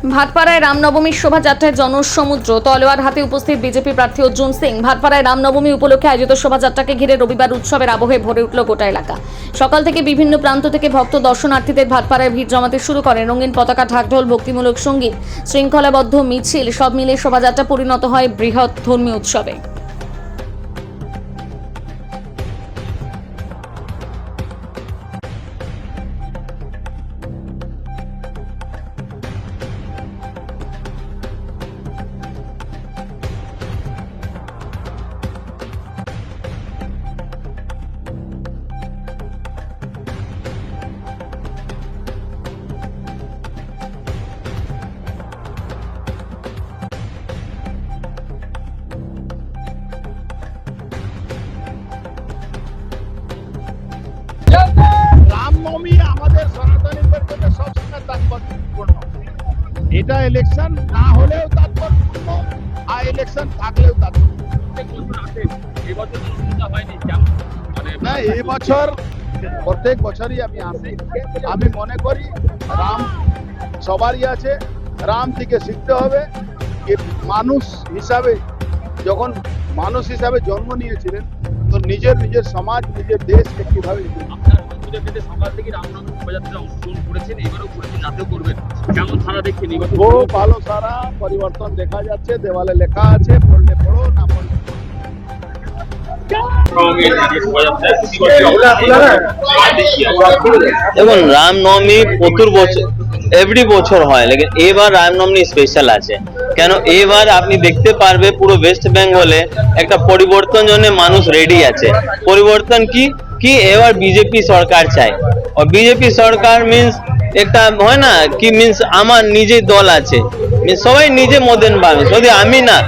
ভাটপাড়ায় রামনবমীর শোভাযাত্রায় জনসমুদ্র, তলোয়ার হাতে উপস্থিত বিজেপি প্রার্থী অর্জুন সিং। ভাটপাড়ায় রামনবমী উপলক্ষে আয়োজিত শোভাযাত্রাকে ঘিরে রবিবার উৎসবের আবহে ভরে উঠল গোটা এলাকা। সকাল থেকে বিভিন্ন প্রান্ত থেকে ভক্ত দর্শনার্থীদের ভাটপাড়ায় ভিড় জমাতে শুরু করেন। রঙিন পতাকা, ঢাকঢোল, ভক্তিমূলক সঙ্গীত, শৃঙ্খলাবদ্ধ মিছিল সব মিলে শোভাযাত্রা পরিণত হয় বৃহৎ ধর্মীয় উৎসবে। রামনবমী আমাদের সনাতনীদের জন্য সবসময় তাৎপর্যপূর্ণ। এটা ইলেকশন না হলেও তাৎপর্যপূর্ণ, আর ইলেকশন থাকলেও তাৎপর্যপূর্ণ। না, এবছর প্রত্যেক বছরই আমি আসি। আমি মনে করি রাম সবারই আছে, রাম থেকে শিখতে হবে। মানুষ হিসাবে যখন মানুষ হিসাবে জন্ম নিয়েছিলেন, তো নিজের নিজের সমাজ, নিজের দেশকে কিভাবে সকাল থেকে রামনবমী শোভাযাত্রা অংশগ্রহণ করেছেন, এবারও করেছেন, রাতেও করবেন, কেমন সারা দেখছেন? খুব ভালো সারা পরিবর্তন দেখা যাচ্ছে। দেওয়ালে লেখা আছে, পড়লে পড়ো, না পড়লে দেখুন, রামনবমী প্রচুর বছর এভরি বছর হয়, লেকিন এবার রামনবমী স্পেশাল আছে। কেন এবার আপনি দেখতে পারবে পুরো ওয়েস্ট বেঙ্গলে একটা পরিবর্তন জন্য মানুষ রেডি আছে। পরিবর্তন কি কি এবার বিজেপি সরকার চায়। আর বিজেপি সরকার মিন্স একটা হয় না কি, মিন্স আমার নিজের দল আছে, সবাই নিজে মদেন পাবে, শুধু আমি না,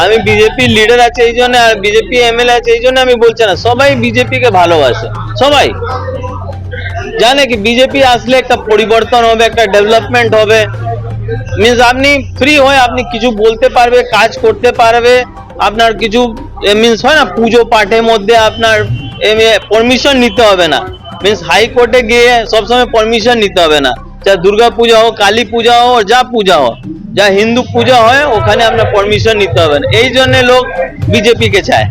আমি বিজেপি লিডার আছে এই জন্য, আর বিজেপি এমএলএ আছে এই জন্য আমি বলছি না, সবাই বিজেপি কে ভালোবাসে। সবাই জানে কি বিজেপি আসলে একটা পরিবর্তন হবে, একটা ডেভেলপমেন্ট হবে। মিন্স আপনি ফ্রি হয়ে আপনি কিছু বলতে পারবে, কাজ করতে পারবে। আপনার কিছু মিন্স হয় না, পুজো পাঠের মধ্যে আপনার পারমিশন নিতে হবে না। মিন্স হাইকোর্টে গিয়ে সবসময় পারমিশন নিতে হবে না। চাहे দুর্গা পূজা हो, কালী পূজা हो, যা পূজা हो, যা হিন্দু পূজা হয় ওখানে আপনার পারমিশন নিতে হবে না। এই জন্য লোক বিজেপি কে চায়।